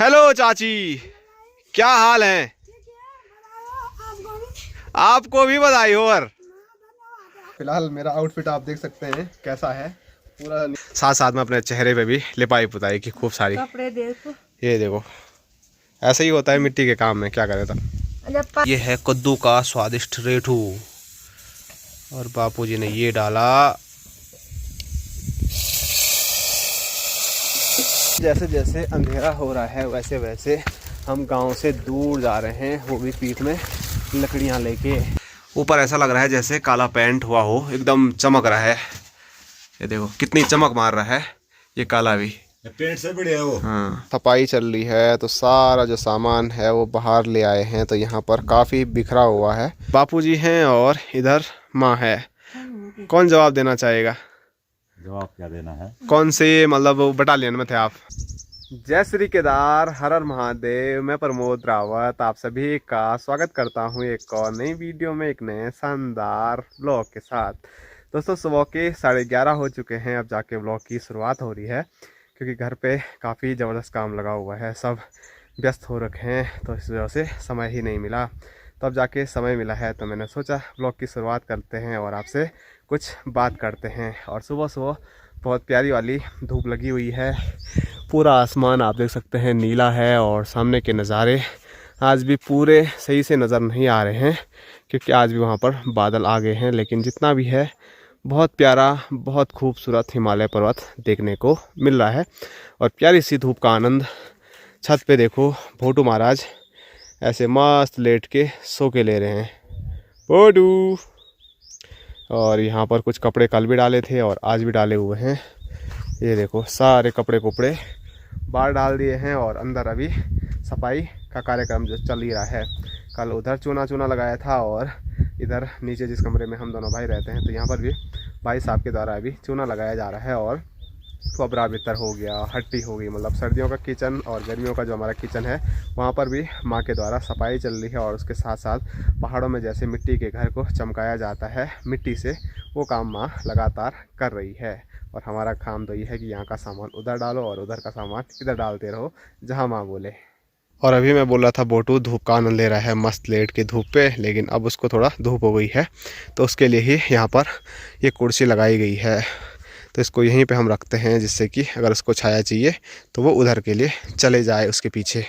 Hello चाची, क्या हाल है? आपको भी बधाई हो। और फिलहाल मेरा आउटफिट आप देख सकते हैं कैसा है पूरा, साथ साथ में अपने चेहरे पे भी लिपाई पुताई की खूब सारी कपड़े देखो। ये देखो, ऐसा ही होता है मिट्टी के काम में, क्या करे तब। ये है कद्दू का स्वादिष्ट रेठू और बापूजी ने ये डाला। जैसे जैसे अंधेरा हो रहा है वैसे वैसे हम गांव से दूर जा रहे हैं, वो भी पीठ में लकड़ियां लेके। ऊपर ऐसा लग रहा है जैसे काला पेंट हुआ हो, एकदम चमक रहा है। ये देखो कितनी चमक मार रहा है ये काला भी, पेंट से बढ़िया है वो। हाँ, सफाई चल रही है तो सारा जो सामान है वो बाहर ले आए हैं। तो यहाँ पर काफ़ी बिखरा हुआ है। बापूजी हैं और इधर माँ है। कौन जवाब देना चाहेगा? जवाब क्या देना है? कौन से मतलब बटालियन में थे आप? जय श्री केदार, हर हर महादेव। मैं प्रमोद रावत आप सभी का स्वागत करता हूँ एक और नई वीडियो में, एक नए शानदार ब्लॉग के साथ। दोस्तों सुबह के 11:30 हो चुके हैं, अब जाके ब्लॉग की शुरुआत हो रही है क्योंकि घर पे काफ़ी ज़बरदस्त काम लगा हुआ है, सब व्यस्त हो रखे हैं तो इस वजह से समय ही नहीं मिला। तो अब जाके समय मिला है तो मैंने सोचा ब्लॉग की शुरुआत करते हैं और आपसे कुछ बात करते हैं। और सुबह सुबह बहुत प्यारी वाली धूप लगी हुई है, पूरा आसमान आप देख सकते हैं नीला है और सामने के नज़ारे आज भी पूरे सही से नज़र नहीं आ रहे हैं क्योंकि आज भी वहाँ पर बादल आ गए हैं। लेकिन जितना भी है बहुत प्यारा, बहुत खूबसूरत हिमालय पर्वत देखने को मिल रहा है और प्यारी सी धूप का आनंद। छत पे देखो भोटू महाराज ऐसे मस्त लेट के सो के ले रहे हैं, भोटू। और यहाँ पर कुछ कपड़े कल भी डाले थे और आज भी डाले हुए हैं। ये देखो सारे कपड़े कुपड़े बाहर डाल दिए हैं और अंदर अभी सफाई का कार्यक्रम जो चल ही रहा है। कल उधर चूना लगाया था और इधर नीचे जिस कमरे में हम दोनों भाई रहते हैं तो यहाँ पर भी भाई साहब के द्वारा अभी चूना लगाया जा रहा है। और कोबरा बितर हो गया, हट्टी हो गई, मतलब सर्दियों का किचन और गर्मियों का जो हमारा किचन है वहाँ पर भी माँ के द्वारा सफाई चल रही है। और उसके साथ साथ पहाड़ों में जैसे मिट्टी के घर को चमकाया जाता है मिट्टी से, वो काम माँ लगातार कर रही है। और हमारा काम तो ये है कि यहाँ का सामान उधर डालो और उधर का सामान इधर डालते रहो जहाँ माँ बोले। और अभी मैं बोल रहा था बोटू धूप का आनंद ले रहा है मस्त लेट के धूप पे, लेकिन अब उसको थोड़ा धूप हो गई है तो उसके लिए ही यहाँ पर ये कुर्सी लगाई गई है। तो इसको यहीं पे हम रखते हैं जिससे कि अगर उसको छाया चाहिए तो वो उधर के लिए चले जाए उसके पीछे।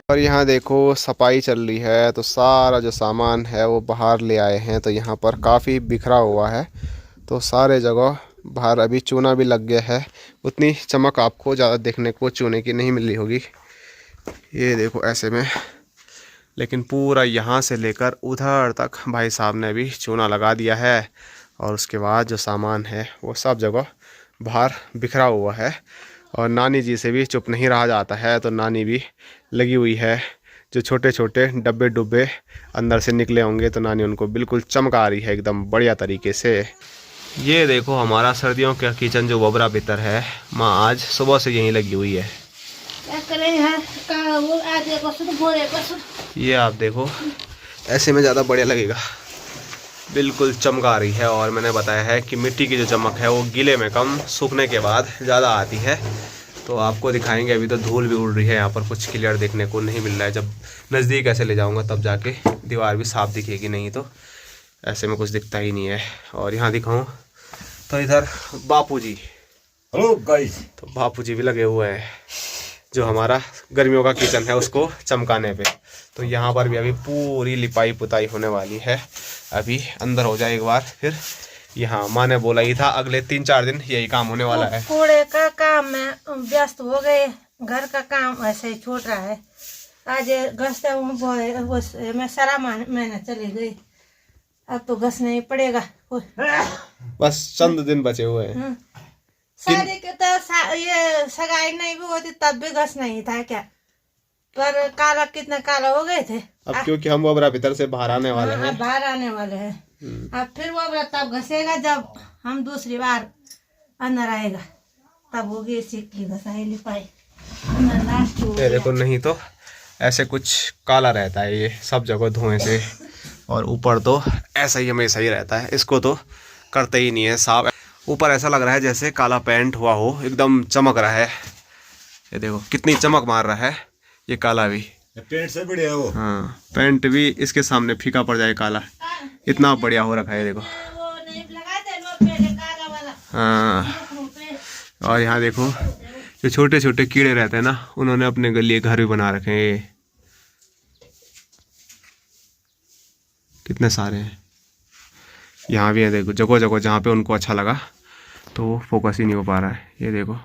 और यहाँ देखो सफाई चल रही है तो सारा जो सामान है वो बाहर ले आए हैं। तो यहाँ पर काफ़ी बिखरा हुआ है तो सारे जगह बाहर अभी चूना भी लग गया है। उतनी चमक आपको ज़्यादा देखने को चूने की नहीं मिल रही होगी, ये देखो ऐसे में। लेकिन पूरा यहाँ से लेकर उधर तक भाई साहब ने भी चूना लगा दिया है और उसके बाद जो सामान है वो सब जगह बाहर बिखरा हुआ है। और नानी जी से भी चुप नहीं रहा जाता है तो नानी भी लगी हुई है। जो छोटे छोटे डब्बे डुब्बे अंदर से निकले होंगे तो नानी उनको बिल्कुल चमका रही है एकदम बढ़िया तरीके से। ये देखो हमारा सर्दियों का किचन जो वबरा भीतर है, माँ आज सुबह से यहीं लगी हुई है। क्या करें ये आप देखो ऐसे में ज़्यादा बढ़िया लगेगा, बिल्कुल चमका रही है। और मैंने बताया है कि मिट्टी की जो चमक है वो गीले में कम, सूखने के बाद ज़्यादा आती है। तो आपको दिखाएंगे, अभी तो धूल भी उड़ रही है यहाँ पर, कुछ क्लियर देखने को नहीं मिल रहा है। जब नज़दीक ऐसे ले जाऊँगा तब जाके दीवार भी साफ दिखेगी, नहीं तो ऐसे में कुछ दिखता ही नहीं है। और यहाँ दिखाऊँ तो इधर बापूजी, हेलो गाइस, तो बापूजी भी लगे हुए हैं जो हमारा गर्मियों का किचन है उसको चमकाने पे। तो यहाँ पर भी अभी पूरी लिपाई पुताई होने वाली है, अभी अंदर हो जाए एक बार फिर। यहाँ माँ ने बोला ही था अगले 3-4 दिन यही काम होने वाला है। कूड़े का काम में व्यस्त हो गए, घर का काम ऐसे ही छूट रहा है। आज घसते मैं सारा महीना चली गई, अब तो घसना ही पड़ेगा। बस चंद दिन बचे हुए हैं। शादी के तो ये सगाई नहीं भी होती तब भी घसना ही था क्या, पर काला कितना काला हो गए थे। अब क्योंकि हम वबरा भीतर से बाहर आने वाले हैं, बाहर आने वाले हैं। अब फिर वो तब घसेगा जब हम दूसरी बार अंदर आएगा तब होगी इसी की घसाई लिपाई अंदर लास्ट हो ये गया। देखो, नहीं तो ऐसे कुछ काला रहता है ये सब जगह धुएं से, और ऊपर तो ऐसा ही हमेशा ही रहता है, इसको तो करते ही नहीं है साफ। ऊपर ऐसा लग रहा है जैसे काला पेंट हुआ हो, एकदम चमक रहा है। ये देखो कितनी चमक मार रहा है ये काला भी। पेंट से बढ़िया है वो। हाँ, पेंट भी इसके सामने फीका पड़ जाए काला, इतना बढ़िया हो रखा है देखो। वो नहीं लगाते लोग पहले काला वाला हाँ, मुंह पे। और यहाँ देखो जो छोटे छोटे कीड़े रहते हैं ना, उन्होंने अपने लिए घर भी बना रखे हैं। ये कितने सारे हैं, यहाँ भी है देखो, जगह जगह जहाँ पे उनको अच्छा लगा, तो वो फोकस ही नहीं हो पा रहा है। ये देखो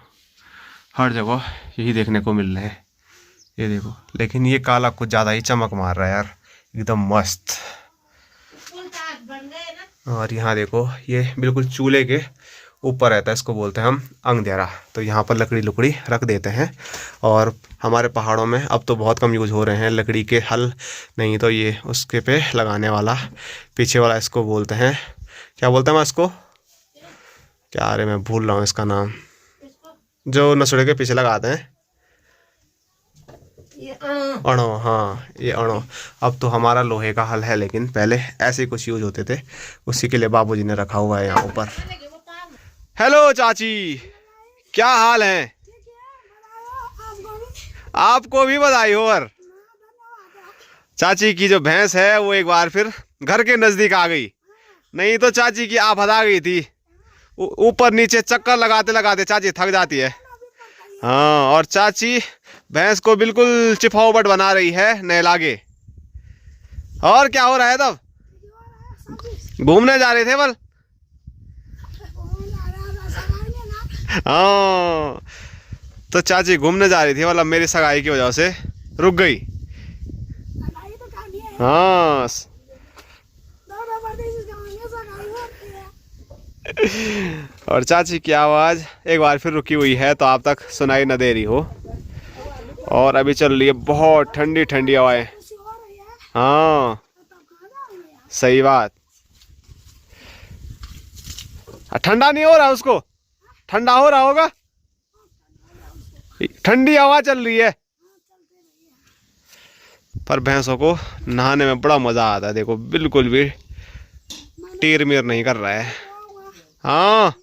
हर जगह यही देखने को मिल रहा है, ये देखो। लेकिन ये काला कुछ ज़्यादा ही चमक मार रहा है यार, एकदम मस्त। फुल ताज बन गए ना। और यहाँ देखो ये बिल्कुल चूल्हे के ऊपर रहता है, इसको बोलते हैं हम अंगदेरा। तो यहाँ पर लकड़ी लुकड़ी रख देते हैं। और हमारे पहाड़ों में अब तो बहुत कम यूज़ हो रहे हैं लकड़ी के हल, नहीं तो ये उसके पे लगाने वाला पीछे वाला, इसको बोलते हैं, क्या बोलते हैं मैं इसको, क्या, अरे मैं भूल रहा हूँ इसका नाम, जो नसुड़े के पीछे लगाते हैं, ये अणो। हाँ, ये अणो। अब तो हमारा लोहे का हल है, लेकिन पहले ऐसे ही कुछ यूज होते थे, उसी के लिए बाबूजी ने रखा हुआ है यहाँ ऊपर। हेलो चाची, क्या हाल है? आपको भी बधाई हो। और चाची की जो भैंस है वो एक बार फिर घर के नजदीक आ गई, नहीं तो चाची की आफत आ गई थी। ऊपर नीचे चक्कर लगाते लगाते चाची थक जाती है। हाँ, और चाची भैंस को बिल्कुल चिफावट बना रही है नहला के। और क्या हो रहा है तब? घूमने जा रहे थे बल? हाँ, तो चाची घूमने जा रही थी, मतलब मेरी सगाई की वजह से रुक गई। हाँ, और चाची की आवाज़ एक बार फिर रुकी हुई है, तो आप तक सुनाई न दे रही हो। और अभी चल रही है बहुत ठंडी ठंडी हवाएं। हाँ, सही बात। ठंडा नहीं हो रहा उसको? ठंडा हो रहा होगा, ठंडी हवा चल रही है। पर भैंसों को नहाने में बड़ा मजा आता है, देखो बिल्कुल भी टीर मीर नहीं कर रहा है। हाँ,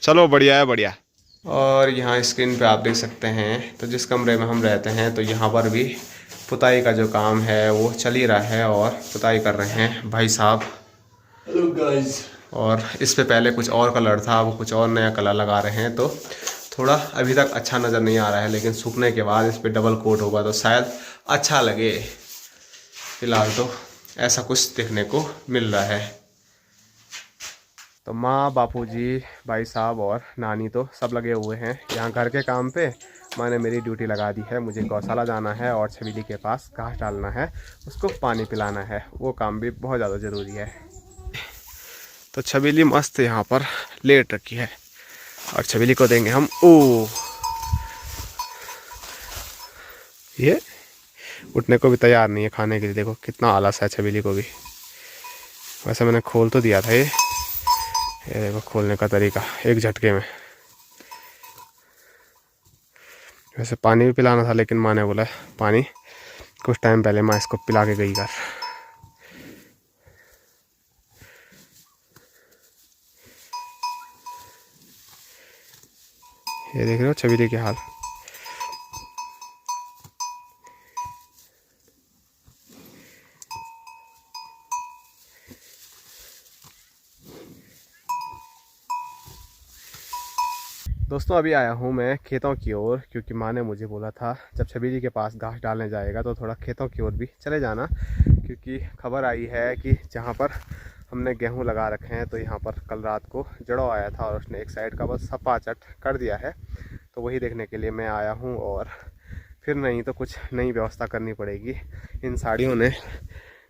चलो बढ़िया है, बढ़िया। और यहाँ स्क्रीन पे आप देख सकते हैं, तो जिस कमरे में हम रहते हैं, तो यहाँ पर भी पुताई का जो काम है वो चल ही रहा है, और पुताई कर रहे हैं भाई साहब। Hello guys. और इस पे पहले कुछ और कलर था, वो कुछ और नया कलर लगा रहे हैं, तो थोड़ा अभी तक अच्छा नज़र नहीं आ रहा है, लेकिन सूखने के बाद इस पे डबल कोट होगा तो शायद अच्छा लगे। फिलहाल तो ऐसा कुछ देखने को मिल रहा है। तो माँ, बापूजी, भाई साहब और नानी तो सब लगे हुए हैं यहाँ घर के काम पे। मैंने मेरी ड्यूटी लगा दी है, मुझे गौशाला जाना है और छबीली के पास घास डालना है, उसको पानी पिलाना है, वो काम भी बहुत ज़्यादा ज़रूरी है। तो छबीली मस्त यहाँ पर लेट रखी है, और छबीली को देंगे हम ये उठने को भी तैयार नहीं है खाने के लिए। देखो कितना आलस है छबीली को भी। वैसे मैंने खोल तो दिया था, ये देखो खोलने का तरीका एक झटके में। वैसे पानी भी पिलाना था, लेकिन माँ ने बोला पानी कुछ टाइम पहले माँ इसको पिला के गई घर। ये देख रहे हो छबीली के हाल। दोस्तों अभी आया हूँ मैं खेतों की ओर, क्योंकि माँ ने मुझे बोला था जब छबीली के पास घास डालने जाएगा तो थोड़ा खेतों की ओर भी चले जाना, क्योंकि खबर आई है कि जहाँ पर हमने गेहूँ लगा रखे हैं, तो यहाँ पर कल रात को जड़ो आया था और उसने एक साइड का बस सपा चट कर दिया है। तो वही देखने के लिए मैं आया हूँ, और फिर नहीं तो कुछ नई व्यवस्था करनी पड़ेगी। इन साड़ियों ने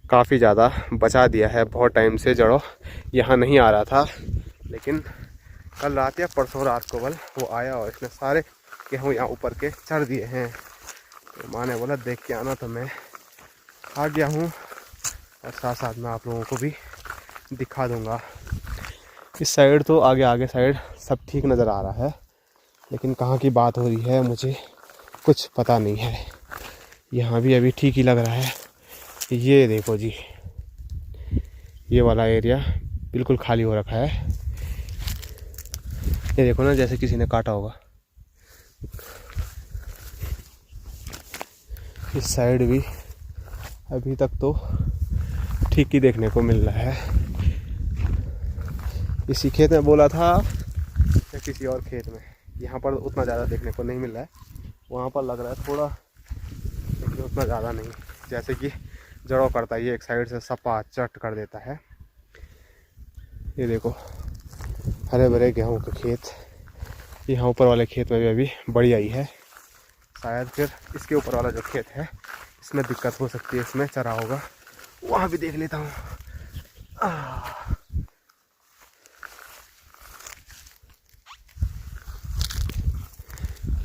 काफ़ी ज़्यादा बचा दिया है, बहुत टाइम से जड़ो यहाँ नहीं आ रहा था, लेकिन कल रात या परसों रात को बल वो आया और इसने सारे गेहूँ यहाँ ऊपर के चढ़ दिए हैं। तो माँ ने बोला देख के आना, तो मैं आ गया हूँ, और साथ साथ में आप लोगों को भी दिखा दूंगा। इस साइड तो आगे साइड सब ठीक नज़र आ रहा है, लेकिन कहाँ की बात हो रही है मुझे कुछ पता नहीं है। यहाँ भी अभी ठीक ही लग रहा है। ये देखो जी, ये वाला एरिया बिल्कुल खाली हो रखा है। ये देखो ना, जैसे किसी ने काटा होगा। इस साइड भी अभी तक तो ठीक ही देखने को मिल रहा है। इसी खेत में बोला था या किसी और खेत में, यहाँ पर उतना ज़्यादा देखने को नहीं मिल रहा है। वहाँ पर लग रहा है थोड़ा, लेकिन उतना ज़्यादा नहीं। जैसे कि जड़ों करता है, ये एक साइड से सपा चट कर देता है। ये देखो हरे भरे गेहूँ के खेत। यहाँ ऊपर वाले खेत में भी अभी बढ़िया ही है। शायद फिर इसके ऊपर वाला जो खेत है इसमें दिक्कत हो सकती है, इसमें चरा होगा। वहाँ भी देख लेता हूँ।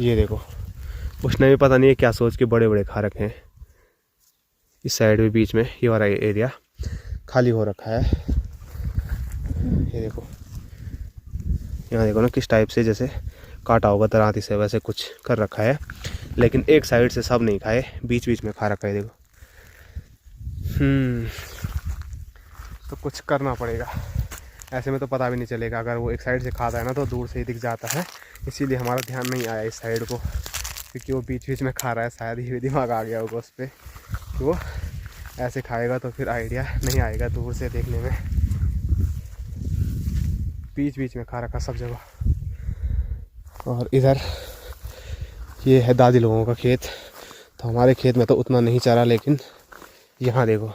ये देखो, उसने भी पता नहीं है क्या सोच के बड़े बड़े खा रखे हैं। इस साइड भी बीच में ये वाला एरिया खाली हो रखा है। ये देखो, यहाँ देखो ना किस टाइप से जैसे काटा होगा दरांती से, वैसे कुछ कर रखा है। लेकिन एक साइड से सब नहीं खाए, बीच बीच में खा रखा है। देखो तो कुछ करना पड़ेगा। ऐसे में तो पता भी नहीं चलेगा। अगर वो एक साइड से खाता है ना तो दूर से ही दिख जाता है। इसीलिए हमारा ध्यान नहीं आया इस साइड को, क्योंकि वो बीच बीच में खा रहा है। शायद ही दिमाग आ गया होगा उस पर कि वो ऐसे खाएगा, तो फिर आइडिया नहीं आएगा दूर से देखने में। बीच बीच में खा रखा सब जगह। और इधर ये है दादी लोगों का खेत। तो हमारे खेत में तो उतना नहीं चरा, लेकिन यहाँ देखो,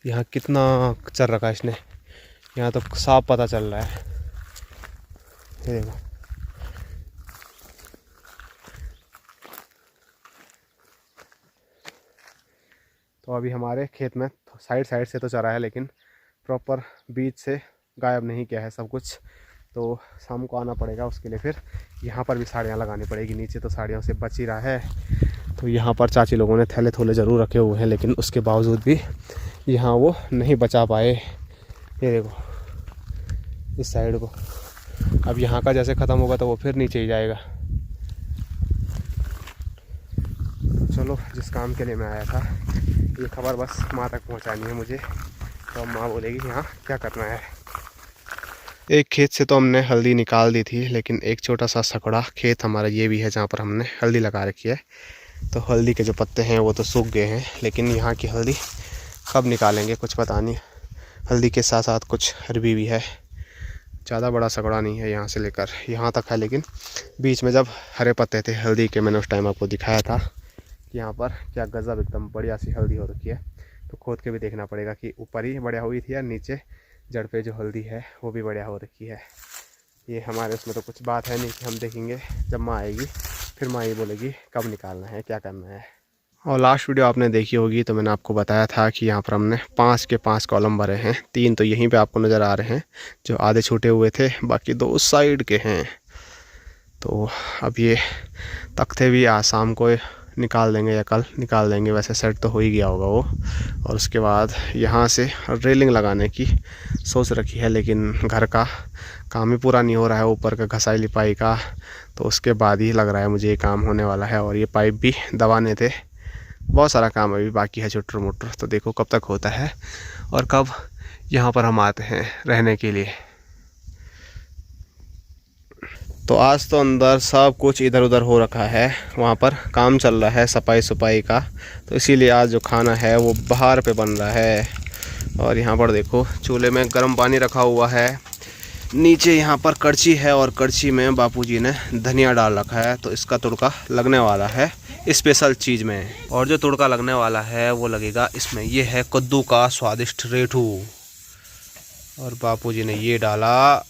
यहाँ कितना चर रखा है इसने। यहाँ तो साफ पता चल रहा है। ये देखो, तो अभी हमारे खेत में साइड साइड से तो चरा है, लेकिन प्रॉपर बीच से गायब नहीं किया है सब कुछ। तो शाम को आना पड़ेगा उसके लिए। फिर यहाँ पर भी साड़ियाँ लगानी पड़ेगी। नीचे तो साड़ियों से बच ही रहा है। तो यहाँ पर चाची लोगों ने थैले थोले ज़रूर रखे हुए हैं, लेकिन उसके बावजूद भी यहाँ वो नहीं बचा पाए। ये देखो इस साइड को। अब यहाँ का जैसे ख़त्म होगा तो वो फिर नीचे ही जाएगा। चलो, जिस काम के लिए मैं आया था, ये खबर बस माँ तक पहुँचानी है मुझे। तो माँ बोलेगी यहाँ क्या करना है। एक खेत से तो हमने हल्दी निकाल दी थी, लेकिन एक छोटा सा सकड़ा खेत हमारा ये भी है जहाँ पर हमने हल्दी लगा रखी है। तो हल्दी के जो पत्ते हैं वो तो सूख गए हैं, लेकिन यहाँ की हल्दी कब निकालेंगे कुछ पता नहीं। हल्दी के साथ साथ कुछ अरबी भी है। ज़्यादा बड़ा सकड़ा नहीं है, यहाँ से लेकर यहाँ तक है, लेकिन बीच में जब हरे पत्ते थे हल्दी के, मैंने उस टाइम आपको दिखाया था कि यहाँ पर क्या गज़ब एकदम बढ़िया सी हल्दी हो रखी है। तो खोद के भी देखना पड़ेगा कि ऊपर ही बढ़िया हुई थी या नीचे जड़ पे जो हल्दी है वो भी बढ़िया हो रखी है। ये हमारे उसमें तो कुछ बात है नहीं कि हम देखेंगे। जब माँ आएगी फिर माँ ही बोलेगी कब निकालना है, क्या करना है। और लास्ट वीडियो आपने देखी होगी तो मैंने आपको बताया था कि यहाँ पर हमने 5 के 5 कॉलम भरे हैं। 3 तो यहीं पे आपको नज़र आ रहे हैं जो आधे छूटे हुए थे, बाकी 2 उस साइड के हैं। तो अब ये तख्ते भी आज शाम को निकाल देंगे या कल निकाल देंगे। वैसे सेट तो हो ही गया होगा वो। और उसके बाद यहाँ से रेलिंग लगाने की सोच रखी है, लेकिन घर का काम ही पूरा नहीं हो रहा है, ऊपर का घसाई लिपाई का। तो उसके बाद ही लग रहा है मुझे ये काम होने वाला है। और ये पाइप भी दबाने थे। बहुत सारा काम अभी बाकी है छोटर मोटर। तो देखो कब तक होता है और कब यहाँ पर हम आते हैं रहने के लिए। तो आज तो अंदर सब कुछ इधर उधर हो रखा है, वहाँ पर काम चल रहा है सफाई सफाई का। तो इसीलिए आज जो खाना है वो बाहर पे बन रहा है। और यहाँ पर देखो चूल्हे में गर्म पानी रखा हुआ है। नीचे यहाँ पर कड़छी है और कड़छी में बापूजी ने धनिया डाल रखा है। तो इसका तुड़का लगने वाला है स्पेशल चीज़ में। और जो तुड़का लगने वाला है वो लगेगा इसमें। ये है कद्दू का स्वादिष्ट रेठू। और बापूजी ने ये डाला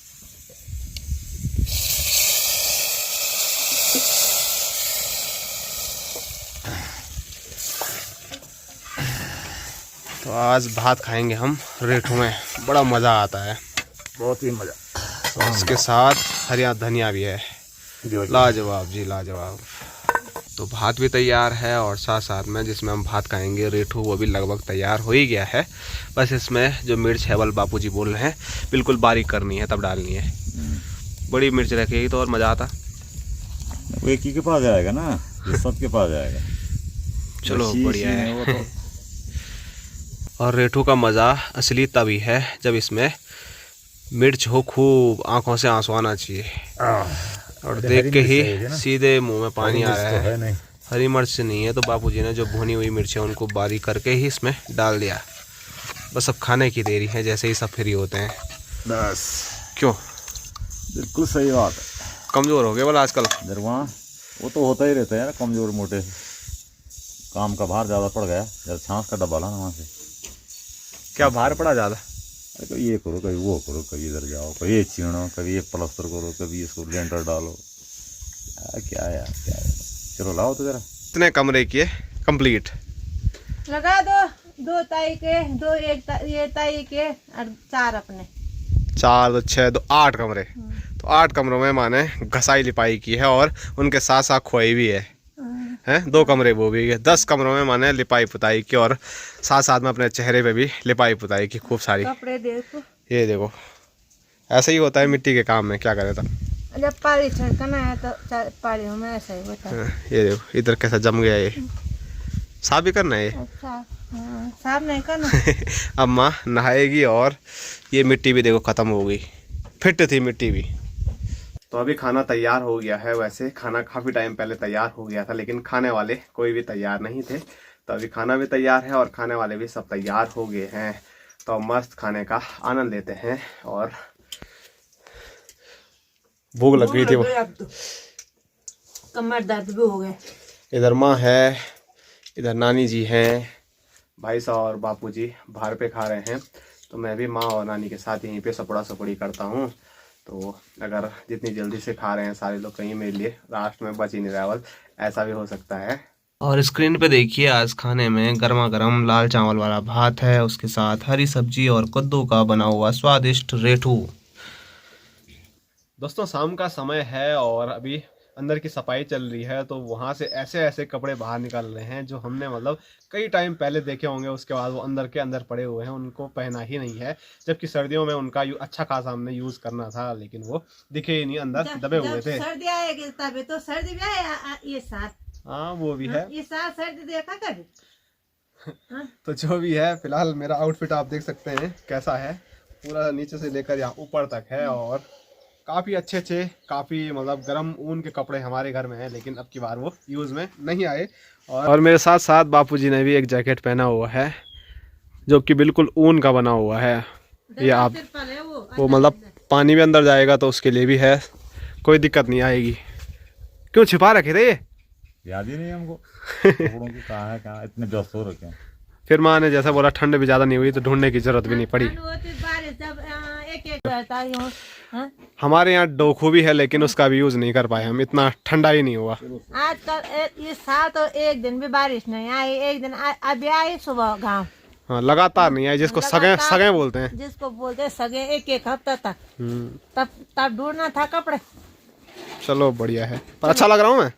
तो आज भात खाएंगे हम रेठू में। बड़ा मज़ा आता है, बहुत ही मजा। और इसके साथ हरिया धनिया भी है। लाजवाब जी लाजवाब। तो भात भी तैयार है और साथ साथ में जिसमें हम भात खाएंगे रेठू वो भी लगभग तैयार हो ही गया है। बस इसमें जो मिर्च है बापूजी बोल रहे हैं बिल्कुल बारीक करनी है तब डालनी है। बड़ी मिर्च रखेगी तो और मज़ा आता। वो एक ही के पास जाएगा ना, ये सबके पास जाएगा। चलो बढ़िया है वो तो और रेठू का मज़ा असली तभी है जब इसमें मिर्च हो खूब, आंखों से आंसू आना चाहिए और देख के ही सीधे मुंह में पानी आ रहा है। नहीं, हरी मिर्च नहीं है तो बापूजी ने जो भुनी हुई मिर्च है उनको बारीक करके ही इसमें डाल दिया। बस अब खाने की देरी है जैसे ही सब फ्री होते हैं। बस क्यों बिल्कुल सही बात है। कमज़ोर हो गए बोला आजकल? दरवां वो तो होता ही रहता है यार, कमजोर मोटे। काम का भार ज़्यादा पड़ गया, जब छाछ का डब्बा लाना वहाँ से। क्या भार पड़ा ज़्यादा? अरे कभी ये करो, कभी वो करो, कभी इधर जाओ, कभी ये छीनो, कभी ये प्लास्टर करो, कभी इसको लेंटर डालो। क्या यार क्या है। चलो लाओ तो जरा। इतने कमरे किए कंप्लीट? लगा दो ताई के, दो ये ताई के और 4 अपने। 4 2 6 2 8 कमरे। तो 8 कमरों में माने घसाई लिपाई की है और उनके साथ साथ खोई भी है। हैं 2 कमरे वो भी है। 10 कमरों में माने लिपाई पुताई की और साथ साथ में अपने चेहरे पे भी लिपाई पुताई की खूब सारी। कपड़े देखो, ये देखो ऐसा ही होता है मिट्टी के काम में, क्या करे तब। जब पानी छिड़कना है तो पानियों में ऐसा ही होता है। ये देखो इधर कैसा जम गया, ये साफ भी करना है ये। अच्छा साफ नहीं करना। अम्मा नहाएगी और ये मिट्टी भी देखो ख़त्म हो गई, फिट थी मिट्टी भी। तो अभी खाना तैयार हो गया है। वैसे खाना काफ़ी टाइम पहले तैयार हो गया था लेकिन खाने वाले कोई भी तैयार नहीं थे। तो अभी खाना भी तैयार है और खाने वाले भी सब तैयार हो गए हैं। तो मस्त खाने का आनंद लेते हैं। और भूख लग गई थी वो, कमर दर्द भी हो गए। इधर माँ है, इधर नानी जी हैं, भाई साहब और बापूजी बाहर पे खा रहे हैं। तो मैं भी माँ और नानी के साथ यहीं पे सपड़ा सपड़ी करता हूँ। तो अगर जितनी जल्दी से खा रहे हैं सारे लोग कहीं मेरे लिए लास्ट में बच ही नहीं रहा, ऐसा भी हो सकता है। और स्क्रीन पे देखिए आज खाने में गर्मा गर्म लाल चावल वाला भात है, उसके साथ हरी सब्जी और कद्दू का बना हुआ स्वादिष्ट रेठू। दोस्तों शाम का समय है और अभी अंदर की सफाई चल रही है। तो वहाँ से ऐसे ऐसे कपड़े बाहर निकल रहे हैं जो हमने मतलब कई टाइम पहले देखे होंगे, उसके बाद वो अंदर के अंदर पड़े हुए हैं, उनको पहना ही नहीं है। जबकि सर्दियों में उनका अच्छा खासा हमने यूज़ करना था लेकिन वो दिखे ही नहीं, अंदर दबे हुए थे। सर्दी आएगी तभी तो, सर्दी भी आए ये साथ। हाँ वो भी है, ये साथ सर्दी देखा कभी। तो जो भी है फिलहाल मेरा आउटफिट आप देख सकते हैं कैसा है, पूरा नीचे से लेकर यहाँ ऊपर तक है और काफ़ी अच्छे काफ़ी मतलब गर्म ऊन के कपड़े हमारे घर में हैं लेकिन अब की बार वो यूज़ में नहीं आए। और मेरे साथ साथ बापूजी ने भी एक जैकेट पहना हुआ है जो कि बिल्कुल ऊन का बना हुआ है। ये आप वो मतलब पानी भी अंदर जाएगा तो उसके लिए भी है, कोई दिक्कत नहीं आएगी। क्यों छिपा रखे थे ये? याद ही नहीं हमको कपड़ों की कहाँ है, कहाँ इतने व्यस्त हो रखे हैं। फिर माँ ने जैसा बोला ठंड भी ज़्यादा नहीं हुई तो ढूंढने की जरूरत भी नहीं पड़ी। हमारे यहाँ डोखू भी है लेकिन उसका भी यूज नहीं कर पाए हम, इतना ठंडा ही नहीं हुआ। आजकल इस साल तो एक दिन भी बारिश नहीं आई, एक दिन अभी आई सुबह गाँव। हाँ लगातार नहीं आई, जिसको सगे बोलते हैं, जिसको बोलते हैं सगे, एक हफ्ता तक। तब ढूंढना था कपड़े। चलो बढ़िया है, पर अच्छा लग रहा हूँ मैं।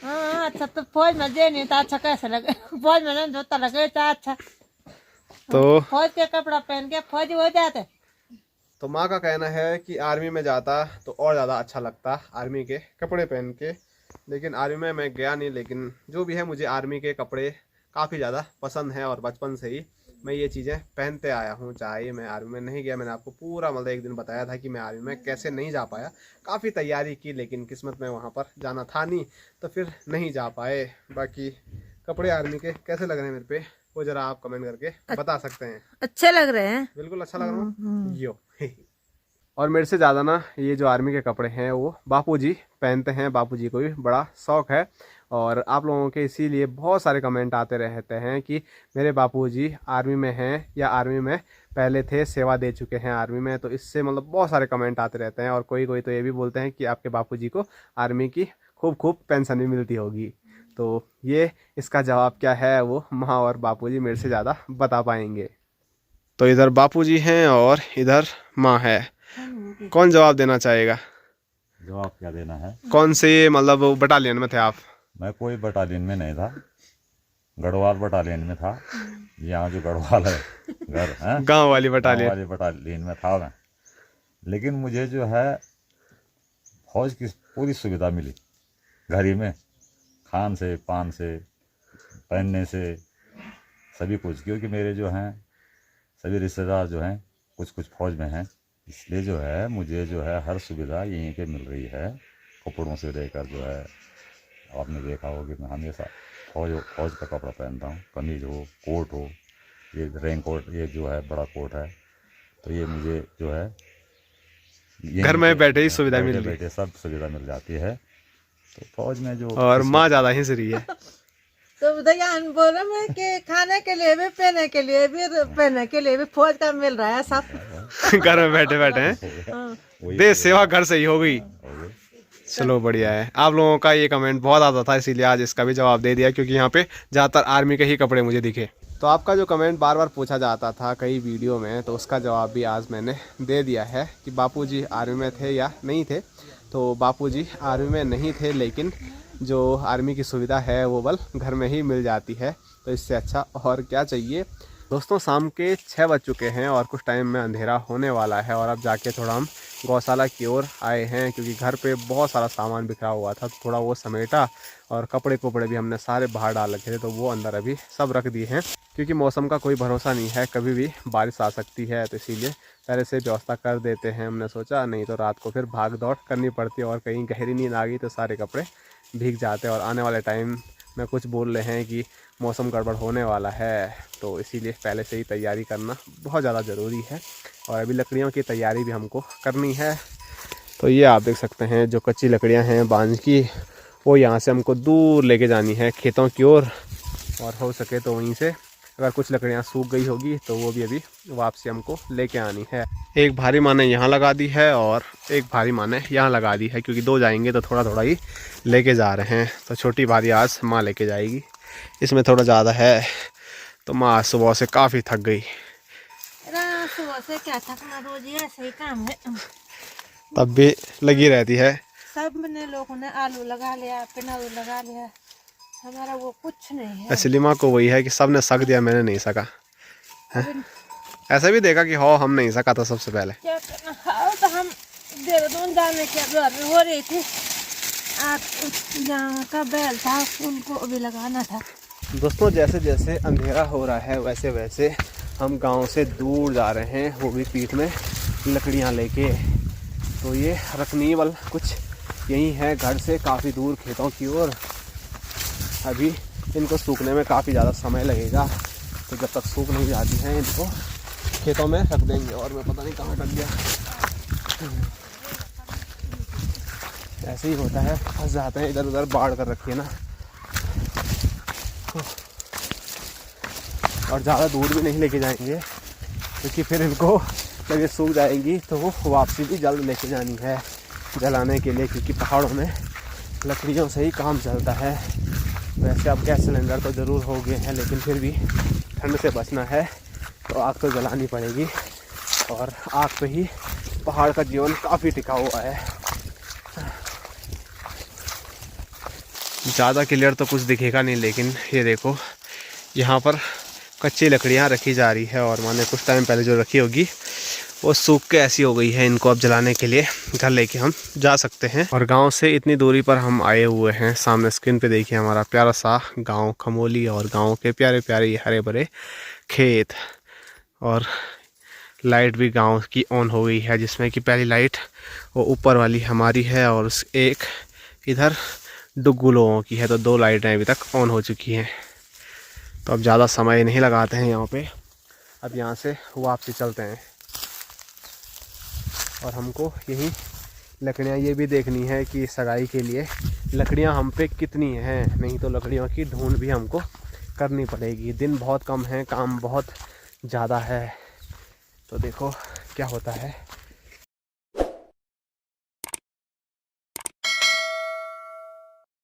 हाँ अच्छा, तो फौज में दे नहीं था अच्छा कैसे लगे, फौज में धोता लगे था अच्छा, तो फौज के कपड़ा पहन के फौज हो जाते। तो माँ का कहना है कि आर्मी में जाता तो और ज़्यादा अच्छा लगता आर्मी के कपड़े पहन के, लेकिन आर्मी में मैं गया नहीं। लेकिन जो भी है मुझे आर्मी के कपड़े काफ़ी ज़्यादा पसंद है और बचपन से ही मैं ये चीज़ें पहनते आया हूँ। चाहे मैं आर्मी में नहीं गया, मैंने आपको पूरा मतलब एक दिन बताया था कि मैं आर्मी में कैसे नहीं जा पाया। काफ़ी तैयारी की लेकिन किस्मत में वहाँ पर जाना था नहीं तो फिर नहीं जा पाए। बाकी कपड़े आर्मी के कैसे लग रहे हैं मेरे पे वो ज़रा आप कमेंट करके बता सकते हैं। अच्छे लग रहे हैं, बिल्कुल अच्छा लग रहा हूँ यो। और मेरे से ज़्यादा ना ये जो आर्मी के कपड़े हैं वो बापूजी पहनते हैं, बापूजी को भी बड़ा शौक़ है। और आप लोगों के इसीलिए बहुत सारे कमेंट आते रहते हैं कि मेरे बापूजी आर्मी में हैं या आर्मी में पहले थे, सेवा दे चुके हैं आर्मी में। तो इससे मतलब बहुत सारे कमेंट आते रहते हैं और कोई कोई तो ये भी बोलते हैं कि आपके बापूजी को आर्मी की खूब पेंशन भी मिलती होगी। तो ये इसका जवाब क्या है वो माँ और बापूजी मेरे से ज़्यादा बता पाएंगे। तो इधर बापूजी हैं और इधर माँ है, कौन जवाब देना चाहेगा? जवाब क्या देना है? कौन से मतलब बटालियन में थे आप? मैं कोई बटालियन में नहीं था, गढ़वाल बटालियन में था। यहाँ जो गढ़वाल है घर है, गांव वाली गाँव बटालियन। वाली बटालियन में था मैं। लेकिन मुझे जो है फौज की पूरी सुविधा मिली घर ही में, खान से पान से पहनने से सभी कुछ, क्योंकि मेरे जो हैं सभी रिश्तेदार जो हैं कुछ कुछ फौज में हैं, इसलिए जो है मुझे जो है हर सुविधा यहीं पे मिल रही है। कपड़ों से लेकर जो है, आपने देखा हो कि मैं हमेशा फौज का कपड़ा पहनता हूँ, कमीज हो, कोट हो, ये रेन कोट, ये जो है बड़ा कोट है, तो ये मुझे जो है घर में बैठे ही सुविधा मिल रही है, बैठे सब सुविधा मिल जाती है। तो फौज में जो और माँ ज़्यादा हिंस रही है। तो दयान बोल रहा मैं कि खाने के लिए भी, पहने के लिए भी फौज का मिल रहा है सब। घर में बैठे बैठे हैं, देश सेवा घर से ही हो गई। चलो बढ़िया है। आप लोगों का ये कमेंट बहुत आता था, इसीलिए आज इसका भी जवाब दे दिया, क्योंकि यहाँ पे ज़्यादातर आर्मी के ही कपड़े मुझे दिखे। तो आपका जो कमेंट बार बार पूछा जाता था कई वीडियो में, तो उसका जवाब भी आज मैंने दे दिया है कि बापूजी आर्मी में थे या नहीं थे। तो बापूजी आर्मी में नहीं थे, लेकिन जो आर्मी की सुविधा है वो बल घर में ही मिल जाती है, तो इससे अच्छा और क्या चाहिए। दोस्तों शाम के 6 बज चुके हैं और कुछ टाइम में अंधेरा होने वाला है, और अब जाके थोड़ा हम गौशाला की ओर आए हैं, क्योंकि घर पे बहुत सारा सामान बिखरा हुआ था, तो थोड़ा वो समेटा, और कपड़े भी हमने सारे बाहर डाल रखे थे, तो वो अंदर अभी सब रख दिए हैं, क्योंकि मौसम का कोई भरोसा नहीं है, कभी भी बारिश आ सकती है, तो इसीलिए पहले से व्यवस्था कर देते हैं। हमने सोचा नहीं तो रात को फिर भाग दौड़ करनी पड़ती है, और कहीं गहरी नींद आ गई तो सारे कपड़े भीग जाते हैं, और आने वाले टाइम में कुछ बोल रहे हैं कि मौसम गड़बड़ होने वाला है, तो इसीलिए पहले से ही तैयारी करना बहुत ज़्यादा ज़रूरी है। और अभी लकड़ियों की तैयारी भी हमको करनी है। तो ये आप देख सकते हैं जो कच्ची लकड़ियां हैं बांझ की, वो यहाँ से हमको दूर लेके जानी है खेतों की ओर, और हो सके तो वहीं से अगर कुछ लकड़ियाँ सूख गई होगी तो वो भी अभी वापसी हमको लेके आनी है। एक भारी माने यहाँ लगा दी है और एक भारी माने यहाँ लगा दी है, क्योंकि 2 जाएंगे तो थोड़ा थोड़ा ही लेके जा रहे हैं। तो छोटी भारी आज माँ लेके जाएगी, इसमें थोड़ा ज़्यादा है, तो माँ सुबह से काफ़ी थक गई। सुबह से क्या थकना, रोज ही ऐसे ही काम है। तब भी लगी रहती है। सब ने लोगों ने आलू लगा लिया, पिनालू लगा लिया, हमारा वो कुछ नहीं है। असली माँ को वही है कि सब ने सक दिया, मैंने नहीं सका है? ऐसा भी देखा कि हो हम नहीं सका था सबसे पहले। क्या करना, हाँ तो हम देहरादून जाने के हो रही थी, जहाँ का बैल था उनको भी लगाना था। दोस्तों जैसे जैसे अंधेरा हो रहा है वैसे वैसे हम गांव से दूर जा रहे हैं, वो भी पीठ में लकड़ियां लेके। तो ये रकनीवल कुछ यही है घर से काफ़ी दूर खेतों की ओर। अभी इनको सूखने में काफ़ी ज़्यादा समय लगेगा, तो जब तक सूख नहीं जाती हैं इनको खेतों में रख देंगे। और मैं पता नहीं कहाँ रख गया, ऐसे ही होता है, फंस जाते हैं, इधर उधर बाढ़ कर रखी है ना। और ज़्यादा दूर भी नहीं लेके जाएंगे, क्योंकि फिर इनको लगे सूख जाएंगी, तो वो वापसी भी जल्द लेके जानी है जलाने के लिए, क्योंकि पहाड़ों में लकड़ियों से ही काम चलता है। वैसे अब गैस सिलेंडर तो ज़रूर हो गए हैं, लेकिन फिर भी ठंड से बचना है तो आग तो जलानी पड़ेगी, और आग पे ही पहाड़ का जीवन काफ़ी टिका हुआ है। ज़्यादा क्लियर तो कुछ दिखेगा नहीं, लेकिन ये देखो यहाँ पर कच्ची लकड़ियाँ रखी जा रही है, और मैंने कुछ टाइम पहले जो रखी होगी वो सूख के ऐसी हो गई है। इनको अब जलाने के लिए घर लेके हम जा सकते हैं। और गांव से इतनी दूरी पर हम आए हुए हैं, सामने स्क्रीन पे देखिए हमारा प्यारा सा गांव खमोली, और गांव के प्यारे प्यारे हरे भरे खेत, और लाइट भी गांव की ऑन हो गई है, जिसमें कि पहली लाइट वो ऊपर वाली हमारी है, और एक इधर डुग्गू लोगों की है। तो 2 लाइटें अभी तक ऑन हो चुकी हैं। तो अब ज़्यादा समय नहीं लगाते हैं यहाँ पे, अब यहाँ से वापसी चलते हैं। और हमको यही लकड़ियाँ ये भी देखनी है कि सगाई के लिए लकड़ियाँ हम पे कितनी हैं, नहीं तो लकड़ियों की ढूंढ भी हमको करनी पड़ेगी। दिन बहुत कम है, काम बहुत ज़्यादा है, तो देखो क्या होता है।